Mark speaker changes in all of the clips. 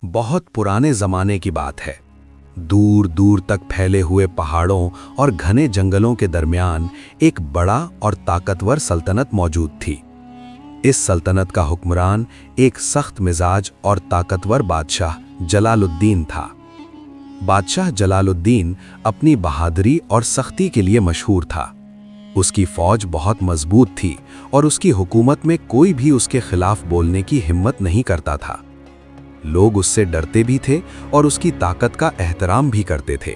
Speaker 1: बहुत पुराने जमाने की बात है। दूर दूर तक फैले हुए पहाड़ों और घने जंगलों के दरमियान एक बड़ा और ताकतवर सल्तनत मौजूद थी। इस सल्तनत का हुक्मरान एक सख्त मिजाज और ताकतवर बादशाह जलालुद्दीन था। बादशाह जलालुद्दीन अपनी बहादुरी और सख्ती के लिए मशहूर था। उसकी फौज बहुत मजबूत थी और उसकी हुकूमत में कोई भी उसके खिलाफ बोलने की हिम्मत नहीं करता था। लोग उससे डरते भी थे और उसकी ताकत का एहतराम भी करते थे।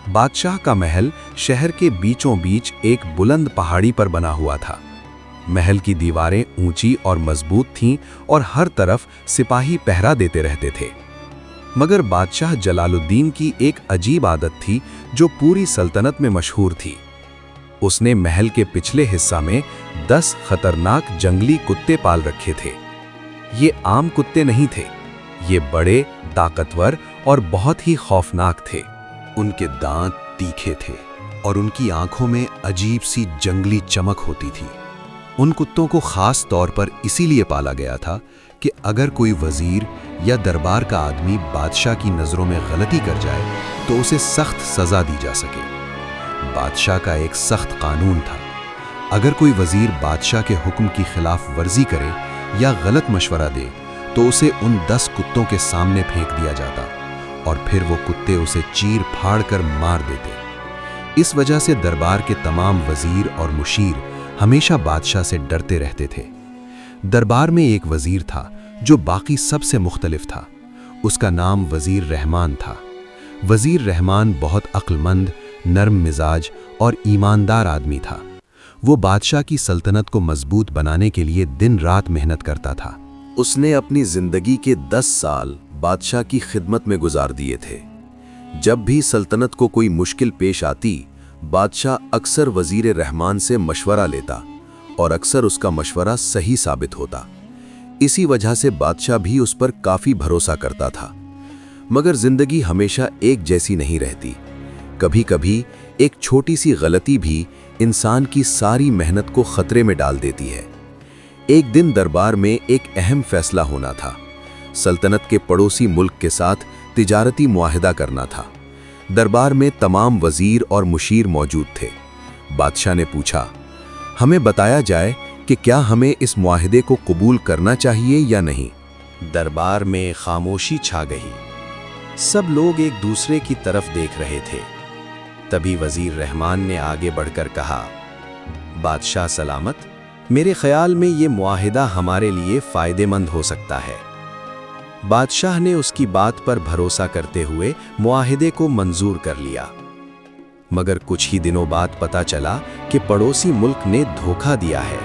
Speaker 1: बादशाह का महल शहर के बीचों बीच एक बुलंद पहाड़ी पर बना हुआ था। महल की दीवारें ऊंची और मजबूत थीं और हर तरफ सिपाही पहरा देते रहते थे। मगर बादशाह जलालुद्दीन की एक अजीब आदत थी जो पूरी सल्तनत में मशहूर थी। उसने महल के पिछले हिस्सा में 10 खतरनाक जंगली कुत्ते पाल रखे थे। ये आम कुत्ते नहीं थे, ये बड़े, ताकतवर और बहुत ही खौफनाक थे। उनके दांत तीखे थे और उनकी आंखों में अजीब सी जंगली चमक होती थी। उन कुत्तों को खास तौर पर इसीलिए पाला गया था कि अगर कोई वजीर या दरबार का आदमी बादशाह की नज़रों में गलती कर जाए तो उसे सख्त सज़ा दी जा सके। बादशाह का एक सख्त कानून था, अगर कोई वजीर बादशाह के हुक्म की खिलाफ वर्जी करे या गलत मशवरा दे तो उसे उन 10 कुत्तों के सामने फेंक दिया जाता और फिर वो कुत्ते उसे चीर फाड़ कर मार देते। इस वजह से दरबार के तमाम वजीर और मुशीर हमेशा बादशाह से डरते रहते थे। दरबार में एक वजीर था जो बाकी सबसे मुख्तलिफ था। उसका नाम वजीर रहमान था। वजीर रहमान बहुत अक्लमंद, नर्म मिजाज और ईमानदार आदमी था। वो बादशाह की सल्तनत को मजबूत बनाने के लिए दिन रात मेहनत करता था। उसने अपनी जिंदगी के 10 साल बादशाह की खिदमत में गुजार दिए थे। जब भी सल्तनत को कोई मुश्किल पेश आती, बादशाह अक्सर वजीर रहमान से मशवरा लेता और अक्सर उसका मशवरा सही साबित होता। इसी वजह से बादशाह भी उस पर काफी भरोसा करता था। मगर जिंदगी हमेशा एक जैसी नहीं रहती। कभी कभी एक छोटी सी गलती भी इंसान की सारी मेहनत को खतरे में डाल देती है। एक दिन दरबार में एक अहम फैसला होना था। सल्तनत के पड़ोसी मुल्क के साथ तिजारती मुआहिदा करना था। दरबार में तमाम वजीर और मुशीर मौजूद थे। बादशाह ने पूछा, हमें बताया जाए कि क्या हमें इस मुआहिदे को कबूल करना चाहिए या नहीं। दरबार में खामोशी छा गई। सब लोग एक दूसरे की तरफ देख रहे थे। तभी वजीर रहमान ने आगे बढ़कर कहा, बादशाह सलामत, मेरे ख्याल में ये मुआहिदा हमारे लिए फ़ायदेमंद हो सकता है। बादशाह ने उसकी बात पर भरोसा करते हुए मुआहिदे को मंजूर कर लिया। मगर कुछ ही दिनों बाद पता चला कि पड़ोसी मुल्क ने धोखा दिया है।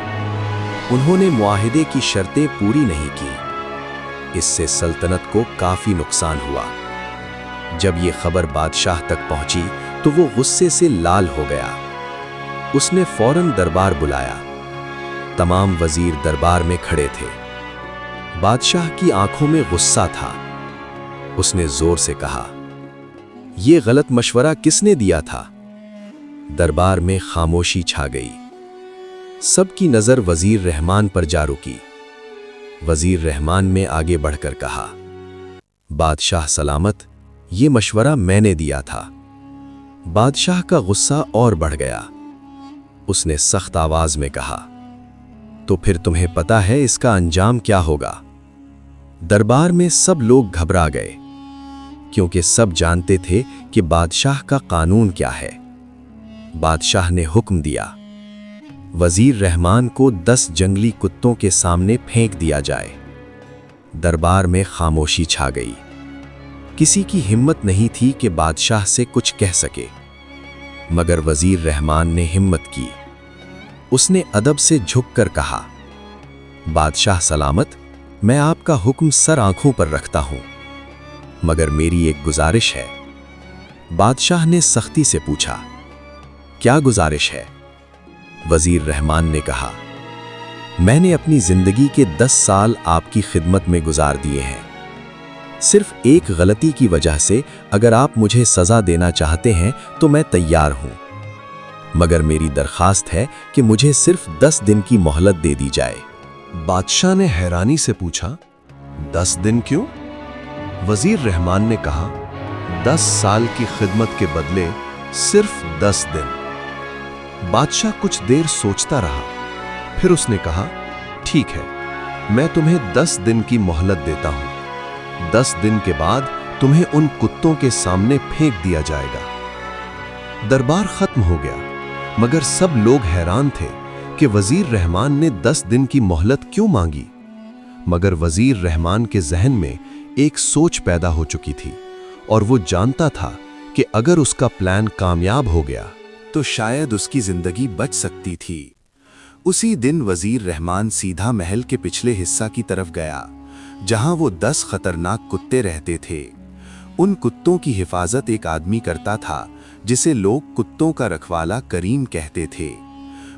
Speaker 1: उन्होंने मुआहिदे की शर्तें पूरी नहीं की। इससे सल्तनत को काफ़ी नुकसान हुआ। जब ये खबर बादशाह तक पहुंची तो वो गुस्से से लाल हो गया। उसने फौरन दरबार बुलाया। तमाम वजीर दरबार में खड़े थे। बादशाह की आंखों में गुस्सा था। उसने जोर से कहा, यह गलत मशवरा किसने दिया था? दरबार में खामोशी छा गई। सबकी नजर वजीर रहमान पर जा रुकी। वजीर रहमान ने आगे बढ़कर कहा, बादशाह सलामत, ये मशवरा मैंने दिया था। बादशाह का गुस्सा और बढ़ गया। उसने सख्त आवाज में कहा, तो फिर तुम्हें पता है इसका अंजाम क्या होगा? दरबार में सब लोग घबरा गए, क्योंकि सब जानते थे कि बादशाह का कानून क्या है। बादशाह ने हुक्म दिया, वजीर रहमान को 10 जंगली कुत्तों के सामने फेंक दिया जाए। दरबार में खामोशी छा गई। किसी की हिम्मत नहीं थी कि बादशाह से कुछ कह सके। मगर वजीर रहमान ने हिम्मत की। उसने अदब से झुककर कहा, बादशाह सलामत, मैं आपका हुक्म सर आंखों पर रखता हूं, मगर मेरी एक गुजारिश है। बादशाह ने सख्ती से पूछा, क्या गुजारिश है? वजीर रहमान ने कहा, मैंने अपनी जिंदगी के 10 साल आपकी खिदमत में गुजार दिए हैं। सिर्फ एक गलती की वजह से अगर आप मुझे सजा देना चाहते हैं तो मैं तैयार हूं, मगर मेरी दरखास्त है कि मुझे सिर्फ 10 दिन की मोहलत दे दी जाए। बादशाह ने हैरानी से पूछा, 10 दिन क्यों?
Speaker 2: वजीर रहमान ने कहा, 10 साल की खिदमत के बदले सिर्फ 10 दिन। बादशाह कुछ देर सोचता रहा, फिर उसने कहा, ठीक है, मैं तुम्हें 10 दिन की मोहलत देता हूं। 10 दिन के बाद तुम्हें उन कुत्तों के सामने फेंक दिया जाएगा। दरबार खत्म हो गया, मगर सब लोग हैरान थे कि वजीर रहमान ने 10 दिन की मोहलत क्यों मांगी। मगर वजीर रहमान के जहन में एक सोच पैदा हो चुकी थी और वो जानता था कि अगर उसका प्लान कामयाब हो गया
Speaker 1: तो शायद उसकी जिंदगी बच सकती थी। उसी दिन वजीर रहमान सीधा महल के पिछले हिस्सा की तरफ गया, जहां वो 10 खतरनाक कुत्ते रहते थे। उन कुत्तों की हिफाजत एक आदमी करता था, जिसे लोग कुत्तों का रखवाला करीम कहते थे।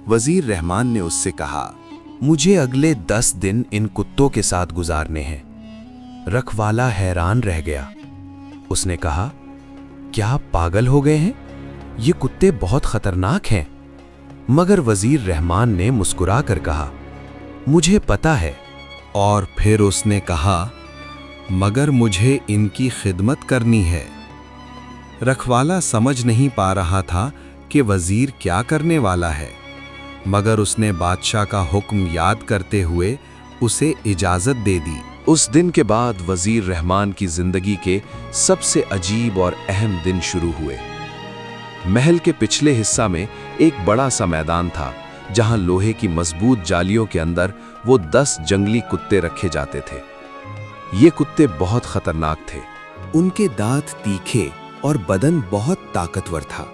Speaker 1: वजीर रहमान ने उससे कहा,
Speaker 3: मुझे अगले 10 दिन इन कुत्तों के साथ गुजारने हैं। रखवाला हैरान रह गया। उसने कहा, क्या आप पागल हो गए हैं? ये कुत्ते बहुत खतरनाक हैं। मगर वजीर रहमान ने मुस्कुराकर कहा, मुझे पता है।
Speaker 1: और फिर उसने कहा, मगर मुझे इनकी खिदमत करनी है। रखवाला समझ नहीं पा रहा था कि वजीर क्या करने वाला है, मगर उसने बादशाह का हुक्म याद करते हुए उसे इजाजत दे दी।
Speaker 2: उस दिन के बाद वजीर रहमान की जिंदगी के सबसे अजीब और अहम दिन शुरू हुए। महल के पिछले हिस्सा में एक बड़ा सा मैदान था, जहां लोहे की मजबूत जालियों के अंदर वो 10 जंगली कुत्ते रखे जाते थे। ये कुत्ते बहुत खतरनाक थे।
Speaker 1: उनके दांत तीखे और बदन बहुत ताकतवर था।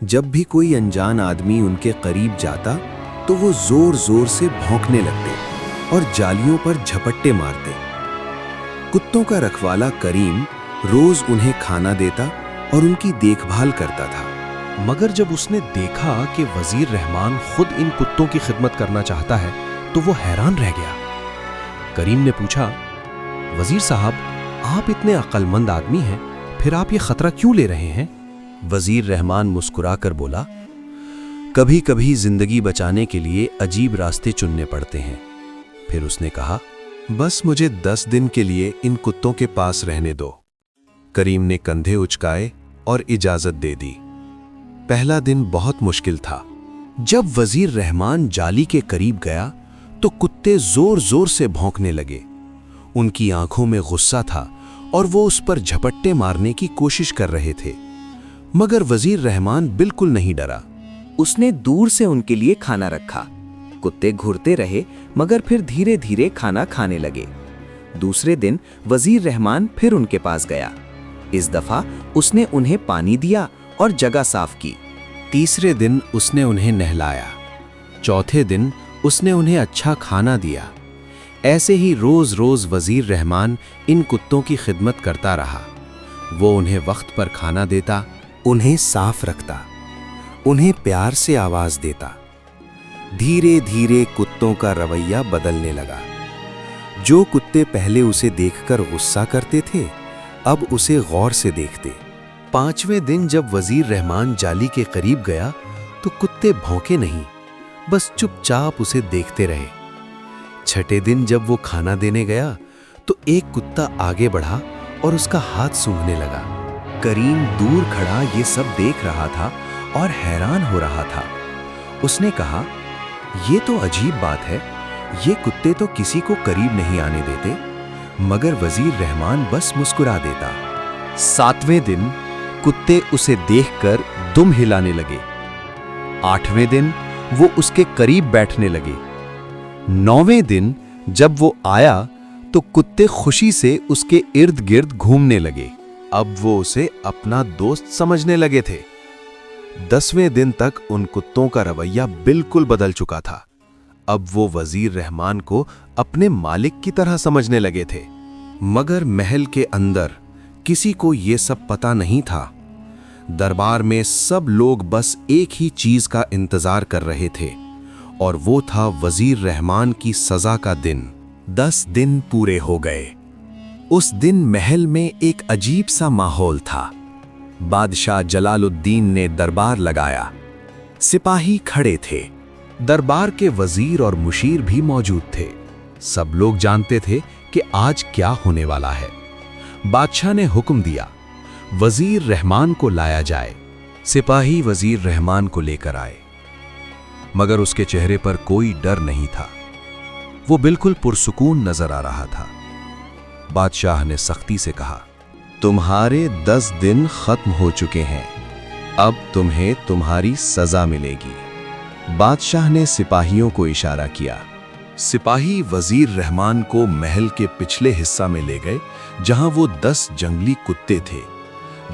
Speaker 1: जब भी कोई अनजान आदमी उनके करीब जाता तो वो जोर जोर से भौंकने लगते और जालियों पर झपट्टे मारते। कुत्तों का रखवाला करीम रोज उन्हें खाना देता और उनकी देखभाल करता था।
Speaker 3: मगर जब उसने देखा कि वजीर रहमान खुद इन कुत्तों की खिदमत करना चाहता है तो वो हैरान रह गया। करीम ने पूछा, वजीर साहब, आप इतने अक्लमंद आदमी हैं, फिर आप ये खतरा क्यों ले रहे हैं?
Speaker 1: वजीर रहमान मुस्कुराकर बोला, कभी कभी जिंदगी बचाने के लिए अजीब रास्ते चुनने पड़ते हैं। फिर उसने कहा, बस मुझे 10 दिन के लिए इन कुत्तों के पास रहने दो। करीम ने कंधे उचकाए और इजाजत दे दी। पहला दिन बहुत मुश्किल था। जब वजीर रहमान जाली के करीब गया तो कुत्ते जोर जोर से भौंकने लगे। उनकी आंखों में गुस्सा था और वो उस पर झपट्टे मारने की कोशिश कर रहे थे। मगर वजीर रहमान बिल्कुल नहीं डरा।
Speaker 4: उसने दूर से उनके लिए खाना रखा। कुत्ते घुरते रहे, मगर फिर धीरे धीरे खाना खाने लगे। दूसरे दिन वजीर रहमान फिर उनके पास गया। इस दफा उसने उन्हें पानी दिया और जगह साफ की।
Speaker 1: तीसरे दिन उसने उन्हें नहलाया। चौथे दिन उसने उन्हें अच्छा खाना दिया। ऐसे ही रोज रोज वजीर रहमान इन कुत्तों की खिदमत करता रहा। वो उन्हें वक्त पर खाना देता, उन्हें साफ रखता, उन्हें प्यार से आवाज देता। धीरे धीरे कुत्तों का रवैया बदलने लगा। जो कुत्ते पहले उसे देखकर गुस्सा करते थे, अब उसे गौर से देखते। 5वें दिन जब वजीर रहमान जाली के करीब गया तो कुत्ते भौंके नहीं, बस चुपचाप उसे देखते रहे। 6ठे दिन जब वो खाना देने गया तो एक कुत्ता आगे बढ़ा और उसका हाथ सूंघने लगा। करीम दूर खड़ा ये सब देख रहा था और हैरान हो रहा था। उसने कहा, ये तो अजीब बात है, ये कुत्ते तो किसी को करीब नहीं आने देते, मगर वजीर रहमान बस मुस्कुरा देता। 7वें दिन कुत्ते उसे देखकर दुम हिलाने लगे। 8वें दिन वो उसके करीब बैठने लगे। 9वें दिन जब वो आया तो कुत्ते खुशी से उसके इर्द गिर्द घूमने लगे। अब वो उसे अपना दोस्त समझने लगे थे। 10वें दिन तक उन कुत्तों का रवैया बिल्कुल बदल चुका था। अब वो वजीर रहमान को अपने मालिक की तरह समझने लगे थे। मगर महल के अंदर किसी को ये सब पता नहीं था। दरबार में सब लोग बस एक ही चीज का इंतजार कर रहे थे, और वो था वजीर रहमान की सजा का दिन। 10 दिन पूरे हो गए। उस दिन महल में एक अजीब सा माहौल था। बादशाह जलालुद्दीन ने दरबार लगाया। सिपाही खड़े थे। दरबार के वजीर और मुशीर भी मौजूद थे। सब लोग जानते थे कि आज क्या होने वाला है। बादशाह ने हुक्म दिया, वजीर रहमान को लाया जाए। सिपाही वजीर रहमान को लेकर आए, मगर उसके चेहरे पर कोई डर नहीं था। वो बिल्कुल पुरसुकून नजर आ रहा था। बादशाह ने सख्ती से कहा,
Speaker 2: तुम्हारे 10 दिन खत्म हो चुके हैं, अब तुम्हें तुम्हारी सजा मिलेगी। बादशाह ने सिपाहियों को इशारा किया।
Speaker 1: सिपाही वजीर रहमान को महल के पिछले हिस्सा में ले गए, जहां वो 10 जंगली कुत्ते थे।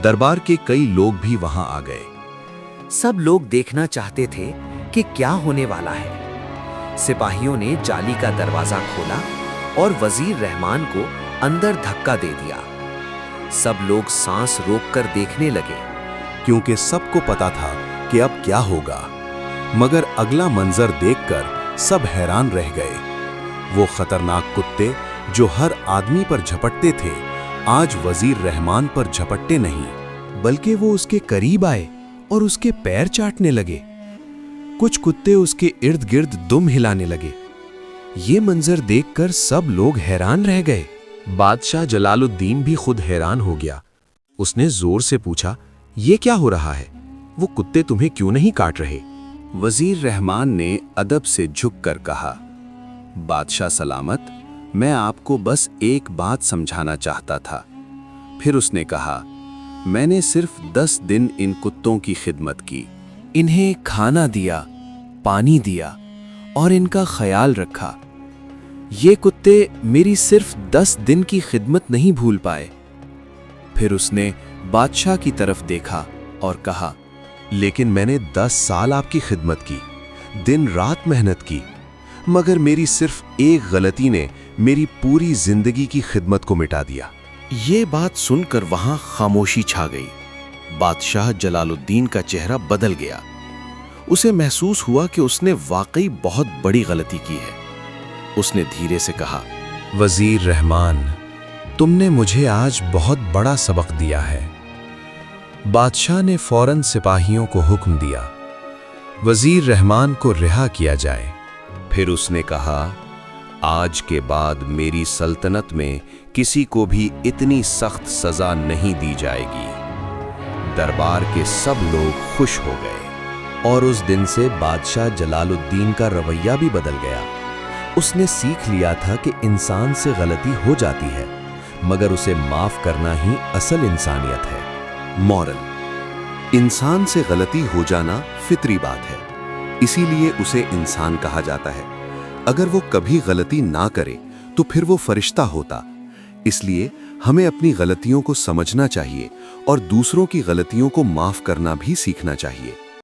Speaker 1: दरबार के कई लोग भी वहां आ गए।
Speaker 4: सब लोग देखना चाहते थे कि क्या होने वाला है। सिपाहियों ने जाली का दरवाजा खोला और वजीर रहमान को अंदर धक्का दे दिया। सब लोग सांस रोककर देखने लगे,
Speaker 1: क्योंकि सबको पता था कि अब क्या होगा। मगर अगला मंजर देखकर सब हैरान रह गए। वो खतरनाक कुत्ते जो हर आदमी पर झपटते थे, आज वजीर रहमान पर झपटते नहीं, बल्कि वो उसके करीब आए और उसके पैर चाटने लगे। कुछ कुत्ते उसके इर्द गिर्द दुम हिलाने लगे। ये मंजर देखकर सब लोग हैरान रह गए। बादशाह जलालुद्दीन भी खुद हैरान हो गया। उसने जोर से पूछा, ये क्या हो रहा है? वो कुत्ते तुम्हें क्यों नहीं काट रहे? वजीर रहमान ने अदब से झुककर कहा, बादशाह सलामत, मैं आपको बस एक बात समझाना चाहता था। फिर उसने कहा, मैंने सिर्फ 10 दिन इन कुत्तों की खिदमत की,
Speaker 3: इन्हें खाना दिया, पानी दिया और इनका ख्याल रखा। ये कुत्ते मेरी सिर्फ 10 दिन की खिदमत नहीं भूल पाए। फिर उसने बादशाह की तरफ देखा और कहा,
Speaker 1: लेकिन मैंने 10 साल आपकी खिदमत की, दिन रात मेहनत की, मगर मेरी सिर्फ एक गलती ने मेरी पूरी जिंदगी की खिदमत को मिटा दिया।
Speaker 3: ये बात सुनकर वहां खामोशी छा गई। बादशाह जलालुद्दीन का चेहरा बदल गया। उसे महसूस हुआ कि उसने वाकई बहुत बड़ी गलती की है। उसने धीरे से कहा,
Speaker 1: वजीर रहमान, तुमने मुझे आज बहुत बड़ा सबक दिया है। बादशाह ने फौरन सिपाहियों को हुक्म दिया, वजीर रहमान को रिहा किया जाए। फिर उसने कहा, आज के बाद मेरी सल्तनत में किसी को भी इतनी सख्त सजा नहीं दी जाएगी। दरबार के सब लोग खुश हो गए और उस दिन से बादशाह जलालुद्दीन का रवैया भी बदल गया। उसने सीख लिया था कि इंसान से गलती हो जाती है, मगर उसे माफ करना ही असल इंसानियत है।
Speaker 2: मॉरल, इंसान से गलती हो जाना फितरी बात है, इसीलिए उसे इंसान कहा जाता है। अगर वो कभी गलती ना करे तो फिर वो फरिश्ता होता। इसलिए हमें अपनी गलतियों को समझना चाहिए और दूसरों की गलतियों को माफ करना भी सीखना चाहिए।